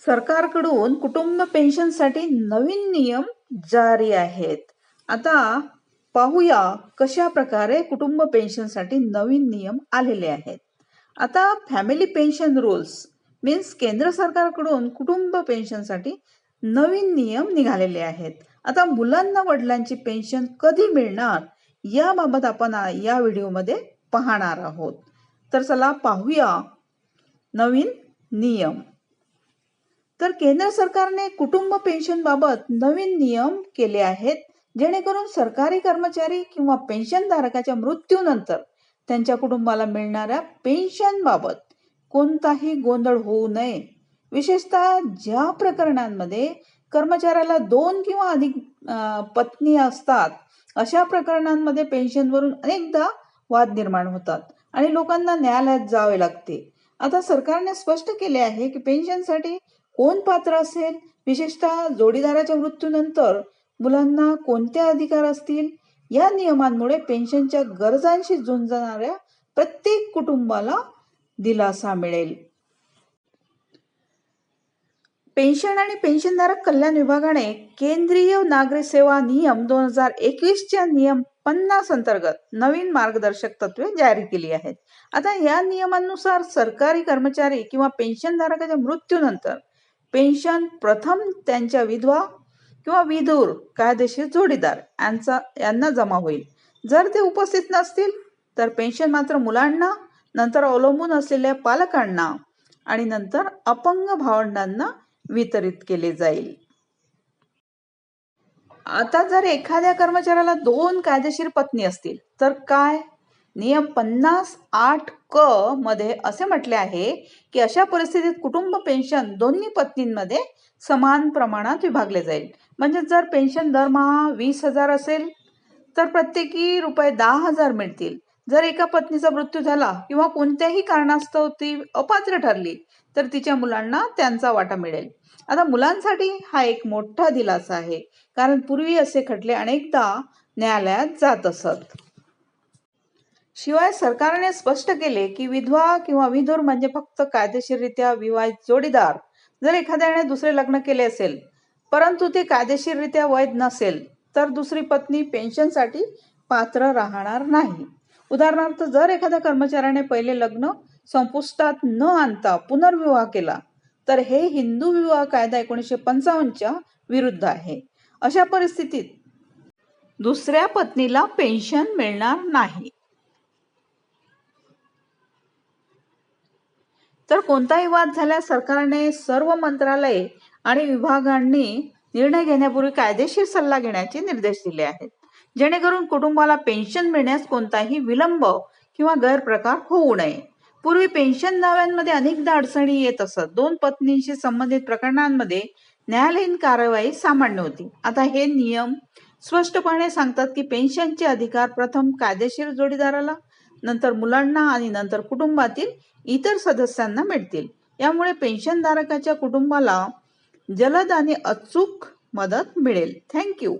सरकारकडून कुटुंब पेन्शनसाठी नवीन नियम जारी आहेत. आता पाहूया कशा प्रकारे कुटुंब पेन्शनसाठी नवीन नियम आलेले आहेत. आता फॅमिली पेन्शन रूल्स मीन्स केंद्र सरकारकडून कुटुंब पेन्शनसाठी नवीन नियम निघालेले आहेत. आता मुलांना वडिलांची पेन्शन कधी मिळणार याबाबत आपण या व्हिडिओमध्ये पाहणार आहोत. तर चला पाहूया नवीन नियम. तर केंद्र सरकारने कुटुंब पेन्शन बाबत नवीन नियम केले आहेत, जेणेकरून सरकारी कर्मचारी किंवा पेन्शनधारकाच्या मृत्यूनंतर त्यांच्या कुटुंबाला मिळणाऱ्या पेन्शन बाबत कोणताही गोंधळ होऊ नये. विशेषतः ज्या प्रकरणांमध्ये कर्मचाऱ्याला 2 किंवा अधिक पत्नी असतात, अशा प्रकरणांमध्ये पेन्शनवरून अनेकदा वाद निर्माण होतात आणि लोकांना न्यायालयात जावे लागते. आता सरकारने स्पष्ट केले आहे की पेन्शनसाठी कोण पात्र असेल, विशेषतः जोडीदाराच्या मृत्यूनंतर मुलांना कोणते अधिकार असतील. या नियमांमुळे पेन्शनच्या गरजांशी झुंजणाऱ्या प्रत्येक कुटुंबाला दिलासा मिळेल. पेन्शन आणि पेन्शनधारक कल्याण विभागाने केंद्रीय नागरी सेवा नियम 2021च्या नियम 50 अंतर्गत नवीन मार्गदर्शक तत्वे जारी केली आहेत. आता या नियमांनुसार सरकारी कर्मचारी किंवा पेन्शनधारकाच्या मृत्यूनंतर पेन्शन प्रथम त्यांच्या विधवा किंवा विधूर कायदेशीर जोडीदार यांना जमा होईल. जर ते उपस्थित नसतील तर पेन्शन मात्र मुलांना, नंतर अवलंबून असलेल्या पालकांना आणि नंतर अपंग भावंडांना वितरित केले जाईल. आता जर एखाद्या कर्मचाऱ्याला 2 कायदेशीर पत्नी असतील तर काय? नियम 50(8) क मध्ये असे म्हटले आहे की अशा परिस्थितीत कुटुंब पेन्शन दोन्ही पत्नींमध्ये समान प्रमाणात विभागले जाईल. म्हणजे जर पेन्शन दरमहा 20,000 असेल तर प्रत्येकी रुपये 10,000 मिळतील. जर एका पत्नीचा मृत्यू झाला किंवा कोणत्याही कारणास्तव ती अपात्र ठरली तर तिच्या मुलांना त्यांचा वाटा मिळेल. आता मुलांसाठी हा एक मोठा दिलासा आहे, कारण पूर्वी असे खटले अनेकदा न्यायालयात जात असत. शिवाय सरकारने स्पष्ट केले की विधवा किंवा विधूर म्हणजे फक्त कायदेशीररित्या विवाहित जोडीदार. जर एखाद्याने दुसरे लग्न केले असेल परंतु ते कायदेशीररित्या वैध नसेल तर दुसरी पत्नी पेन्शनसाठी पात्र राहणार नाही. उदाहरणार्थ, जर एखाद्या कर्मचाऱ्याने पहिले लग्न संपुष्टात न आणता पुनर्विवाह केला तर हे हिंदू विवाह कायदा 1955च्या विरुद्ध आहे. अशा परिस्थितीत दुसऱ्या पत्नीला पेन्शन मिळणार नाही. तर कोणताही वाद झाल्यास सरकारने सर्व मंत्रालये आणि विभागांनी निर्णय घेण्यापूर्वी कायदेशीर सल्ला घेण्याचे निर्देश दिले आहेत, जेणेकरून कुटुंबाला पेन्शन मिळण्यास कोणताही विलंब किंवा गैरप्रकार होऊ नये. पूर्वी पेन्शन दाव्यांमध्ये अनेकदा अडचणी येत असत. 2 पत्नींशी संबंधित प्रकरणांमध्ये न्यायालयीन कार्यवाही सामान्य होती. आता हे नियम स्पष्टपणे सांगतात की पेन्शनचे अधिकार प्रथम कायदेशीर जोडीदाराला, नंतर मुलांना आणि नंतर कुटुंबातील इतर सदस्यांना मिळतील. यामुळे पेन्शनधारकाच्या कुटुंबाला जलद आणि अचूक मदत मिळेल. थँक्यू.